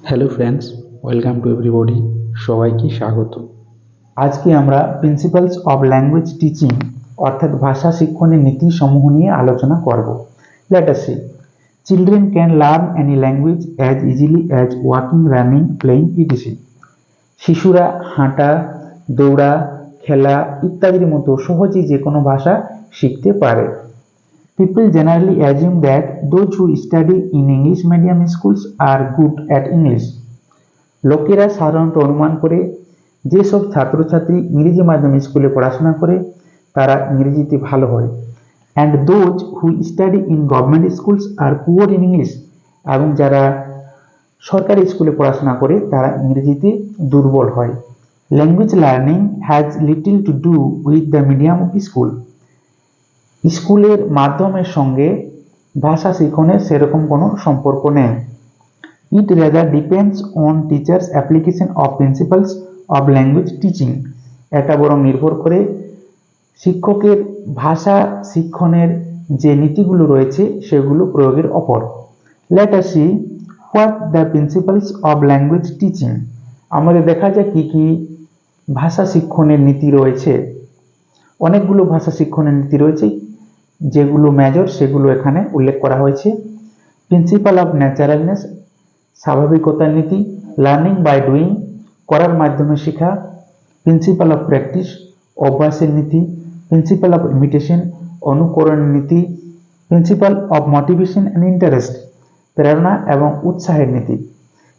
Hello friends, welcome to everybody. সবাইকে স্বাগত। আজকে আমরা প্রিন্সিপালস অফ ল্যাঙ্গুয়েজ টিচিং অর্থাৎ ভাষা শিক্ষণের নীতি সমূহ নিয়ে আলোচনা করব। Late us C. Children can learn any language as easily as walking, running, playing etc. শিশুরা হাঁটা, দৌড়া, খেলা ইত্যাদির মতো সহজেই যে কোনো ভাষা শিখতে পারে। People generally assume that those who study in English medium schools are good at English. লোকেরা সাধারণত অনুমান করে যেসব ছাত্রছাত্রী ইংরেজি মাধ্যম স্কুলে পড়াশোনা করে তারা ইংরেজিতে ভালো হয়। And those who study in government schools are poor in English, এবং যারা সরকারি স্কুলে পড়াশোনা করে তারা ইংরেজিতে দুর্বল হয়। Language learning has little to do with the medium of school. স্কুলের মাধ্যমের সঙ্গে ভাষা শিখনের সেরকম কোনো সম্পর্ক নেই। It rather depends on teachers application of principles of language teaching. এটা বরং নির্ভর করে শিক্ষকের ভাষা শিক্ষণের যে নীতিগুলো রয়েছে সেগুলো প্রয়োগের ওপর। Let us see what the principles of language teaching. আমাদের দেখা যায় কি কি ভাষা শিক্ষণের নীতি রয়েছে। অনেকগুলো ভাষা শিক্ষণের নীতি রয়েছে, যেগুলো মেজর সেগুলো এখানে উল্লেখ করা হয়েছে। প্রিন্সিপাল অফ ন্যাচারালনেস, স্বাভাবিকতার নীতি। লার্নিং বাই ডুইং, করার মাধ্যমে শেখা। প্রিন্সিপাল অফ প্র্যাকটিস, অভ্যাসের নীতি। প্রিন্সিপাল অফ ইমিটেশন, অনুকরণের নীতি। Principal of motivation and interest, প্রেরণা এবং উৎসাহের নীতি।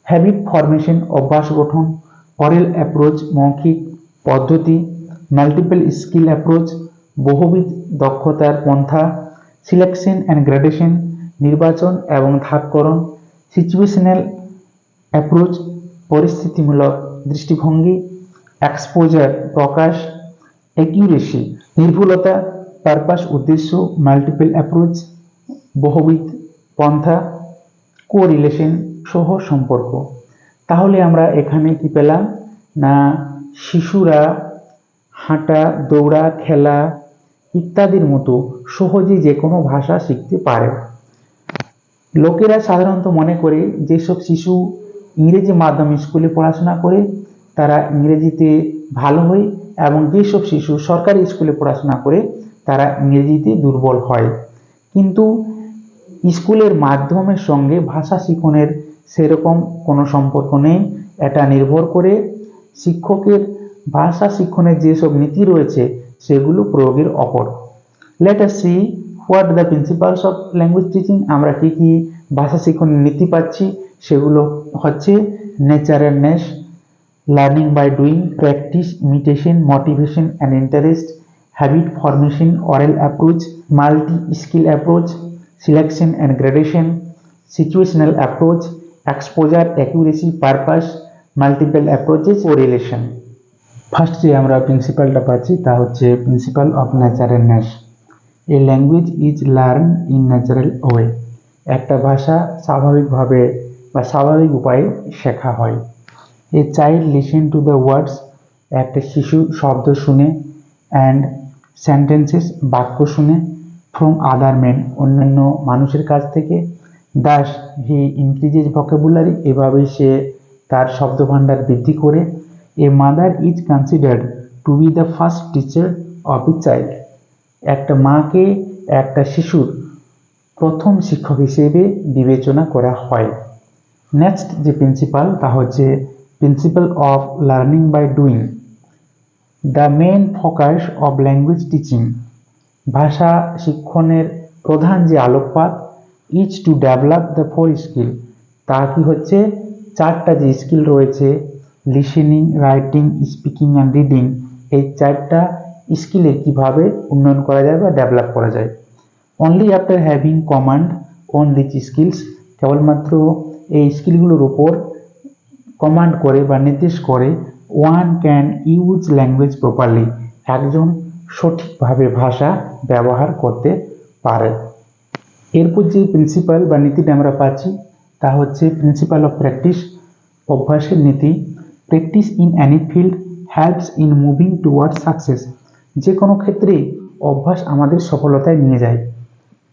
হ্যাবিট ফরমেশন, অভ্যাস গঠন। অরেল অ্যাপ্রোচ, মৌখিক পদ্ধতি। মাল্টিপল স্কিল অ্যাপ্রোচ, বহুবিধ দক্ষতার পন্থা। সিলেকশন অ্যান্ড গ্রেডেশন, নির্বাচন এবং ধাপকরণ। সিচুয়েশনাল অ্যাপ্রোচ, পরিস্থিতিমূলক দৃষ্টিভঙ্গি। এক্সপোজার, প্রকাশ। অ্যাকিউরেসি, নির্ভুলতা। পারপাস, উদ্দেশ্য। মাল্টিপল অ্যাপ্রোচ, বহুবিধ পন্থা। কোরিলেশন, সহ সম্পর্ক। তাহলে আমরা এখানে কি পেলাম না, শিশুরা হাঁটা, দৌড়া, খেলা ইত্যাদির মতো সহজেই যে কোনো ভাষা শিখতে পারে। লোকেরা সাধারণত মনে করে যেসব শিশু ইংরেজি মাধ্যম স্কুলে পড়াশোনা করে তারা ইংরেজিতে ভালো হয়, এবং যেসব শিশু সরকারি স্কুলে পড়াশোনা করে তারা ইংরেজিতে দুর্বল হয়। কিন্তু স্কুলের মাধ্যমের সঙ্গে ভাষা শিখনের সেরকম কোনো সম্পর্ক নেই। এটা নির্ভর করে শিক্ষকের ভাষা শিক্ষণের যেসব নীতি রয়েছে সেগুলো প্রয়োগের ওপর। Let us see what the principles of language teaching. আমরা কি কি ভাষা শিক্ষণের নীতি পাচ্ছি সেগুলো হচ্ছে naturalness, learning by doing, practice, imitation, motivation and interest, habit formation, oral approach, multi skill approach, selection and gradation, situational approach, exposure, accuracy, purpose, multiple approaches, correlation. First যে আমরা প্রিন্সিপালটা পাচ্ছি তা হচ্ছে principle of naturalness. A language is learn in natural way. একটা ভাষা স্বাভাবিকভাবে বা স্বাভাবিক উপায়ে শেখা হয়। A child listen to the words, একটা শিশু শব্দ শুনে, অ্যান্ড সেন্টেন্সেস, বাক্য শুনে, ফ্রম আদার মেন, অন্যান্য মানুষের কাছ থেকে। দাস হি ইনক্রিজেস ভোকাবুলারি, এভাবেই সে তার শব্দভাণ্ডার বৃদ্ধি করে। A mother is considered two B the first teacher of a child. একটা মাকে একটা শিশুর প্রথম শিক্ষক হিসেবে বিবেচনা করা হয়। নেক্সট যে প্রিন্সিপাল তা হচ্ছে principle of learning by doing. The main focus of language teaching, ভাষা শিক্ষণের প্রধান যে আলোকপাত, is to develop the four skill, তা কি হচ্ছে চারটা যে স্কিল রয়েছে, listening, writing, speaking and reading, এই চারটা স্কিলে কিভাবে উন্নয়ন করা যায় বা ডেভেলপ করা যায়। Only after having command on this skills, কেবলমাত্র এই স্কিলগুলোর উপর কমান্ড করে বা নির্দেশ করে one can use language properly, একজন সঠিকভাবে ভাষা ব্যবহার করতে পারে। এরপর যে প্রিন্সিপাল বা নীতিটা আমরা পাচ্ছি তা হচ্ছে প্রিন্সিপাল অফ প্র্যাকটিস, অভ্যাসের নীতি। Practice in any field helps in moving towards success, যে কোনো ক্ষেত্রে অভ্যাস আমাদের সফলতায় নিয়ে যায়।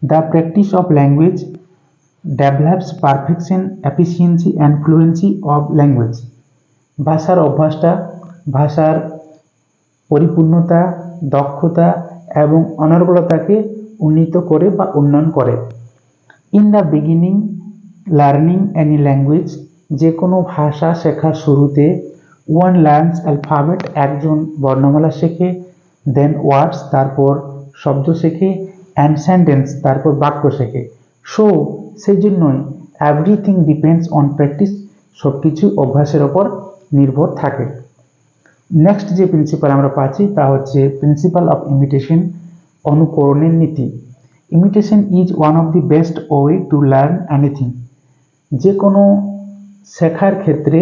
The practice of language develops perfection, efficiency and fluency of language. ভাষার অভ্যাসটা ভাষার পরিপূর্ণতা, দক্ষতা এবং অনর্গলতাকে উন্নীত করে বা উন্নয়ন করে। In the beginning learning any language, যে কোনো ভাষা শেখার শুরুতে ওয়ান লার্নস অ্যালফাবেট, একজন বর্ণমালা শেখে, দেন ওয়ার্ডস, তারপর শব্দ শেখে, অ্যান্ড সেন্টেন্স, তারপর বাক্য শেখে। সো সেই জন্যই এভরিথিং ডিপেন্ডস অন প্র্যাকটিস, সব কিছু অভ্যাসের ওপর নির্ভর থাকে। নেক্সট যে প্রিন্সিপাল আমরা পাচ্ছি তা হচ্ছে প্রিন্সিপাল অফ ইমিটেশন, অনুকরণের নীতি। Imitation is one of the best way to learn anything. যে কোনো শেখার ক্ষেত্রে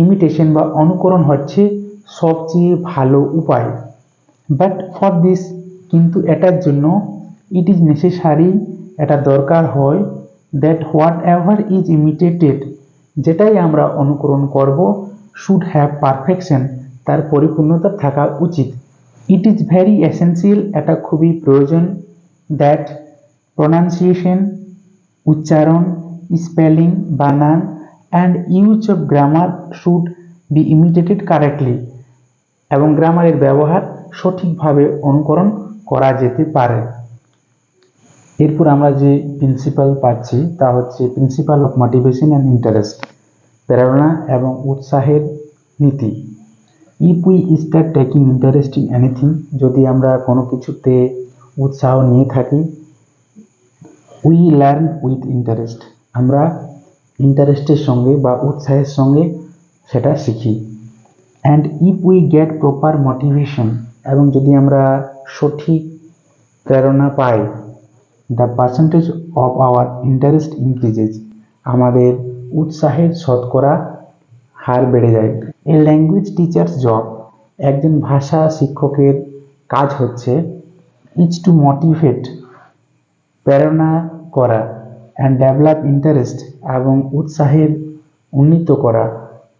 ইমিটেশন বা অনুকরণ হচ্ছে সবচেয়ে ভালো উপায়। বাট ফর দিস, কিন্তু এটার জন্য ইট ইজ নেসেসারি, এটা দরকার হয়, দ্যাট হোয়াট এভার ইজ ইমিটেটেড, যেটাই আমরা অনুকরণ করব, শুড হ্যাভ পারফেকশন, তার পরিপূর্ণতা থাকা উচিত। ইট ইজ ভেরি এসেন্সিয়াল, এটা খুবই প্রয়োজন, দ্যাট প্রনাউন্সিয়েশন, উচ্চারণ, স্পেলিং, বানান and use of grammar should be imitated correctly, এবং গ্রামারের ব্যবহার সঠিকভাবে অনুকরণ করা যেতে পারে। এরপর আমরা যে প্রিন্সিপাল পাচ্ছি তা হচ্ছে principle of motivation and interest, প্রেরণা এবং উৎসাহের নীতি। If we start taking interest in anything, যদি আমরা কোনো কিছুতে উৎসাহ নিয়ে থাকি, উই লার্ন উইথ ইন্টারেস্ট, আমরা ইন্টারেস্টের সঙ্গে বা উৎসাহের সঙ্গে সেটা শিখি। And if we get proper motivation, এবং যদি আমরা সঠিক প্রেরণা পাই, the percentage of our interest increases, আমাদের উৎসাহের শতকরা হার বেড়ে যায়। এ ল্যাঙ্গুয়েজ টিচার্স জব, একজন ভাষা শিক্ষকের কাজ হচ্ছে ইজ টু মোটিভেট, প্রেরণা করা, অ্যান্ড ডেভেলপ ইন্টারেস্ট, এবং উৎসাহের উন্নীত করা,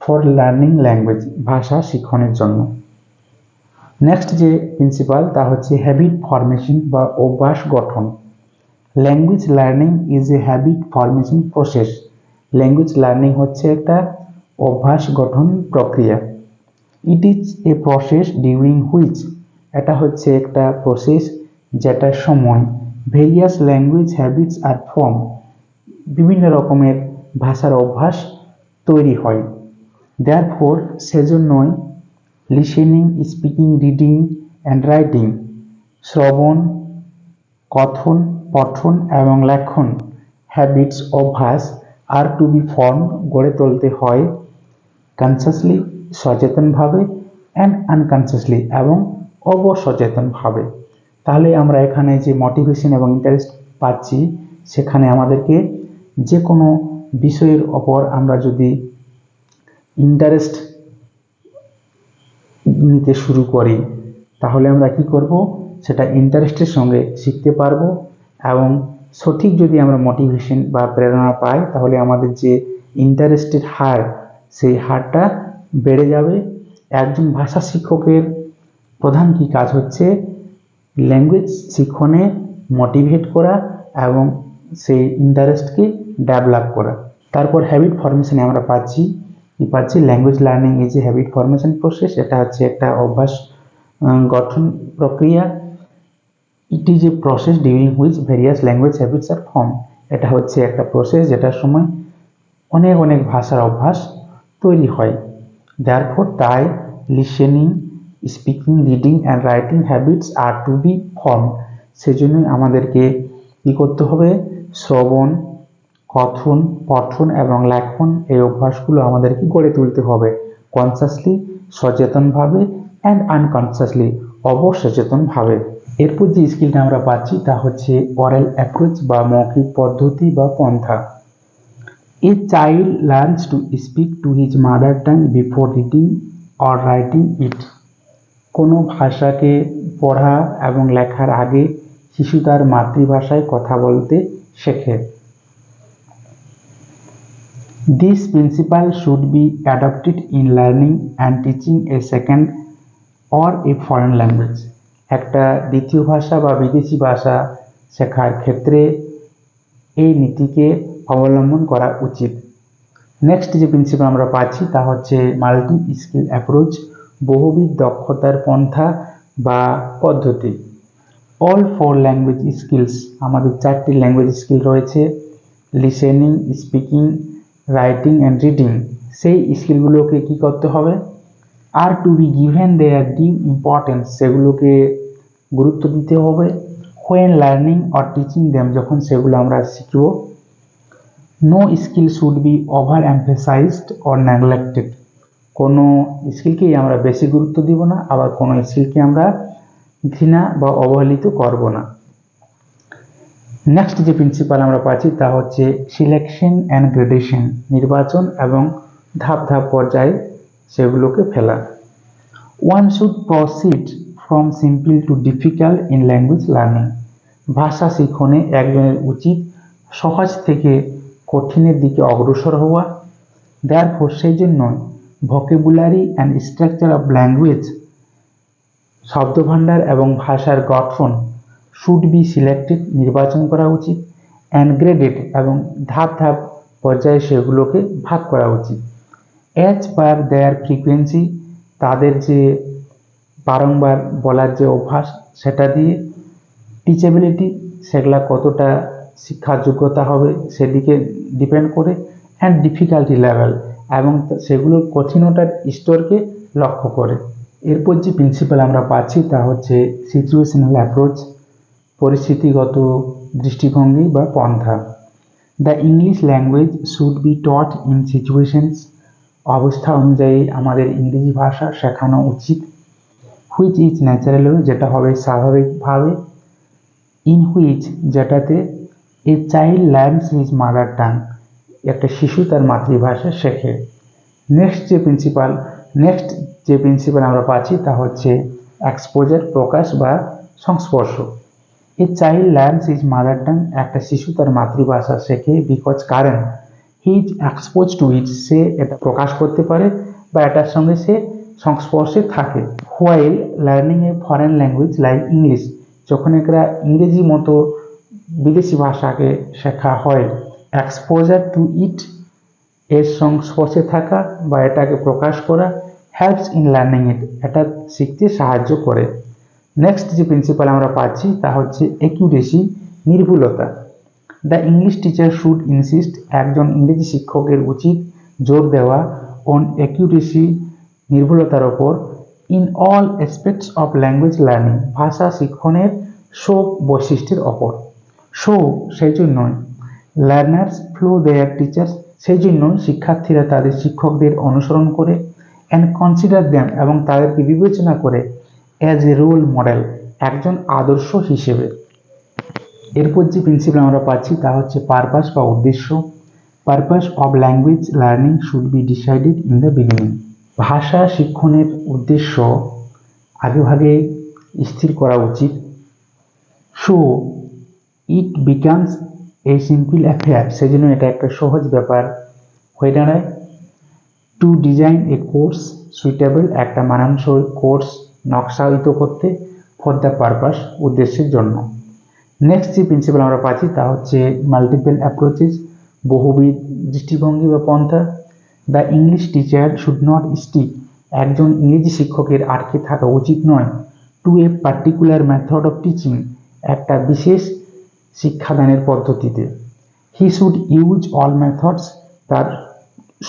ফর লার্নিং ল্যাঙ্গুয়েজ, ভাষা শিক্ষণের জন্য। নেক্সট যে প্রিন্সিপাল তা হচ্ছে হ্যাবিট ফরমেশন বা অভ্যাস গঠন। Language learning is a habit formation process. Language learning হচ্ছে একটা অভ্যাস গঠন প্রক্রিয়া। It is a process during which, এটা হচ্ছে একটা প্রসেস যেটার সময় various language habits are form, বিভিন্ন রকমের ভাষার অভ্যাস তৈরি হয়। দেয়ারফোর, সেজন্যই listening, speaking, reading and writing, শ্রবণ, কথন, পঠন এবং লেখন, হ্যাবিটস, অভ্যাস, আর টু বি ফর্ম, গড়ে তুলতে হয়, কনসাসলি, সচেতনভাবে, অ্যান্ড আনকনসাসলি, এবং অবসচেতনভাবে। তাহলে আমরা এখানে যে মোটিভেশন এবং ইন্টারেস্ট পাচ্ছি, সেখানে আমাদেরকে যে কোনো বিষয়ের ওপর আমরা যদি ইন্টারেস্ট নিতে শুরু করি, তাহলে আমরা কি করব, সেটা ইন্টারেস্টের সঙ্গে শিখতে পারবো, এবং সঠিক যদি আমরা মোটিভেশন বা প্রেরণা পাই, তাহলে আমাদের যে ইন্টারেস্টের হার, সেই হারটা বেড়ে যাবে। একজন ভাষা শিক্ষকের প্রধান কি কাজ হচ্ছে, ল্যাঙ্গুয়েজ শিক্ষণে মোটিভেট করা এবং সেই ইন্টারেস্টকে ডেভেলপ করা। তারপর হ্যাবিট ফরমেশনে আমরা পাচ্ছি language learning is a habit formation process, এটা হচ্ছে একটা অভ্যাস গঠন প্রক্রিয়া। It is a process during which various language habits are form, এটা হচ্ছে একটা প্রসেস যেটার সময় অনেক অনেক ভাষার অভ্যাস তৈরি হয়। দেয়ারফোর, তাই listening, speaking, reading and writing habits are to be form, সেজন্যই আমাদেরকে কী করতে হবে, শ্রবণ, কথন, পঠন এবং লেখন, এই অভ্যাসগুলো আমাদেরকে গড়ে তুলতে হবে, কনসাসলি, সচেতনভাবে, অ্যান্ড আনকনসাসলি, অবসচেতনভাবে। এরপর যে স্কিলটা আমরা পাচ্ছি তা হচ্ছে অরাল অ্যাপ্রোচ বা মৌখিক পদ্ধতি বা পন্থা। A child learns to speak to his mother tongue before reading or writing it. কোনো ভাষাকে পড়া এবং লেখার আগে শিশু তার মাতৃভাষায় কথা বলতে শেখে। This principle should be adopted in learning and teaching a second or a foreign language. একটা দ্বিতীয় ভাষা বা বিদেশি ভাষা শেখার ক্ষেত্রে এই নীতিকে অবলম্বন করা উচিত। নেক্সট যে প্রিন্সিপাল আমরা পাচ্ছি তা হচ্ছে মাল্টি স্কিল অ্যাপ্রোচ, বহুবিধ দক্ষতার পন্থা বা পদ্ধতি। অল 4 ল্যাঙ্গুয়েজ স্কিলস, আমাদের 4টি ল্যাঙ্গুয়েজ স্কিল রয়েছে, listening, speaking, writing and reading. সেই স্কিলগুলোকে কি করতে হবে, are to be given their due importance, সেগুলোকে গুরুত্ব দিতে হবে। When learning or teaching them, যখন সেগুলো আমরা শিখব। No skill should be over emphasized or neglected, কোনো স্কিলকেই আমরা বেশি গুরুত্ব দিব না, আবার কোনো স্কিলকে আমরা ঘৃণা বা অবহেলিত করব না। নেক্সট যে প্রিন্সিপাল আমরা পাচ্ছি তা হচ্ছে সিলেকশন অ্যান্ড গ্রেডেশন, নির্বাচন এবং ধাপ ধাপ পর্যায়ে সেগুলোকে ফেলা। One should proceed from simple to difficult in language learning, ভাষা শিখনে একজনের উচিত সহজ থেকে কঠিনের দিকে অগ্রসর হওয়া। দেয়ারফর সেই জন্য vocabulary and structure of language, শব্দভাণ্ডার এবং ভাষার গঠন, শুড বি সিলেক্টেড, নির্বাচন করা উচিত, অ্যান্ড গ্রেডেড, এবং ধাপ ধাপ পর্যায়ে সেগুলোকে ভাগ করা উচিত। অ্যাজ পার দেয়ার ফ্রিকোয়েন্সি, তাদের যে বারংবার বলার যে অভ্যাস সেটা দিয়ে। টিচেবিলিটি, সেগুলা কতটা শিক্ষার যোগ্যতা হবে সেদিকে ডিপেন্ড করে। অ্যান্ড ডিফিকাল্টি লেভেল, এবং সেগুলোর কঠিনতার স্তরকে লক্ষ্য করে। এরপর যে প্রিন্সিপাল আমরা পাচ্ছি তা হচ্ছে সিচুয়েশনাল অ্যাপ্রোচ, পরিস্থিতিগত দৃষ্টিভঙ্গি বা পন্থা। The English language should be taught in situations, অবস্থা অনুযায়ী আমাদের ইংরেজি ভাষা শেখানো উচিত। হুইচ ইজ ন্যাচারাল, যেটা হবে স্বাভাবিকভাবে। ইন হুইচ, যেটাতে a child learns his mother tongue, একটা শিশু তার মাতৃভাষা শেখে। নেক্সট যে প্রিন্সিপাল আমরা পাচ্ছি তা হচ্ছে এক্সপোজার, প্রকাশ বা সংস্পর্শ। A child learns his mother tongue, একটা শিশু তার মাতৃভাষা শেখে বিকজ কারণ হি ইজ এক্সপোজ টু ইট, সে এটা প্রকাশ করতে পারে বা এটার সঙ্গে সে সংস্পর্শে থাকে। হোয়াইল লার্নিং এ ফরেন ল্যাঙ্গুয়েজ লাইক ইংলিশ, যখন একটা ইংরেজি মতো বিদেশি ভাষাকে শেখা হয়, এক্সপোজার টু ইট, এর সংস্পর্শে থাকা বা এটাকে প্রকাশ করা, হেল্পস ইন লার্নিং ইট, এটা শিখতে সাহায্য করে। নেক্সট যে প্রিন্সিপাল আমরা পাচ্ছি তা হচ্ছে অ্যাকিউরেসি, নির্ভুলতা। The English teacher should insist, একজন ইংরেজি শিক্ষকের উচিত জোর দেওয়া অন অ্যাকিউরেসি, নির্ভুলতার ওপর। In all aspects of language learning, ভাষা শিক্ষণের সব বৈশিষ্ট্যের ওপর। সেই জন্যই লার্নার্স ফলো দেয়ার টিচার্স, সেই জন্য শিক্ষার্থীরা তাদের শিক্ষকদের অনুসরণ করে। অ্যান্ড কনসিডার দেম, এবং তাদেরকে বিবেচনা করে অ্যাজ এ রোল মডেল, একজন আদর্শ হিসেবে। এরপর যে প্রিন্সিপাল আমরা পাচ্ছি তা হচ্ছে পারপাস বা উদ্দেশ্য। Purpose of language learning should be decided in the beginning, ভাষা শিক্ষণের উদ্দেশ্য আগেভাগে স্থির করা উচিত। So it becomes a simple affair, সেজন্য এটা একটা সহজ ব্যাপার হয়ে দাঁড়ায়। টু ডিজাইন এ কোর্স সুইটেবল, একটা মানানসই কোর্স নকশায়িত করতে। ফর দ্য পারপাস, উদ্দেশ্যের জন্য। নেক্সট যে প্রিন্সিপাল আমরা পাচ্ছি তা হচ্ছে মাল্টিপল অ্যাপ্রোচেস, বহুবিধ দৃষ্টিভঙ্গি বা পন্থা। The English teacher should not stick, একজন ইংরেজি শিক্ষকের আটকে থাকা উচিত নয়। To a particular method of teaching, একটা বিশেষ শিক্ষাদানের পদ্ধতিতে। He should use all methods, তার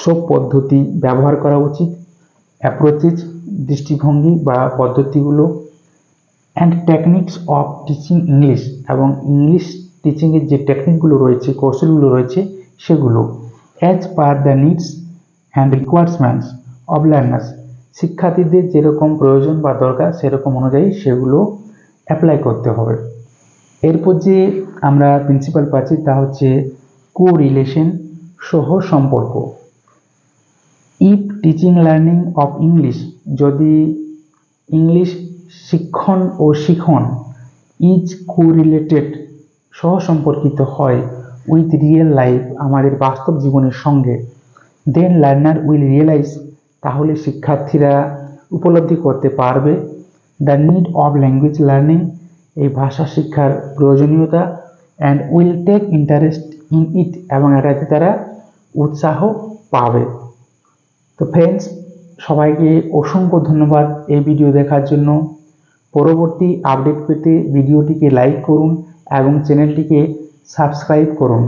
সব পদ্ধতি ব্যবহার করা উচিত। অ্যাপ্রোচেস, দৃষ্টিভঙ্গি বা পদ্ধতিগুলো। And techniques of teaching English, এবং ইংলিশ টিচিংয়ের যে টেকনিকগুলো রয়েছে, কৌশলগুলো রয়েছে সেগুলো। As per the needs and requirements of learners, শিক্ষার্থীদের যেরকম প্রয়োজন বা দরকার সেরকম অনুযায়ী সেগুলো অ্যাপ্লাই করতে হবে। এরপর যে আমরা প্রিন্সিপাল পাচ্ছি তা হচ্ছে কোরিলেশন, সহ সম্পর্ক। If teaching learning of English, যদি ইংলিশ শিক্ষণ ও শিখন ইজ কোরিলেটেড, সহ সম্পর্কিত হয় উইথ রিয়েল লাইফ, আমাদের বাস্তব জীবনের সঙ্গে, দেন লার্নার উইল রিয়েলাইজ, তাহলে শিক্ষার্থীরা উপলব্ধি করতে পারবে the need of language learning, এই ভাষা শিক্ষার প্রয়োজনীয়তা। And will take interest in it এবং এটাতে তারা উৎসাহ পাবে। তো ফ্রেন্ডস, সবাইকে অসংখ্য ধন্যবাদ এই ভিডিও দেখার জন্য। পরবর্তী আপডেট পেতে ভিডিওটিকে লাইক করুন এবং চ্যানেলটিকে সাবস্ক্রাইব করুন।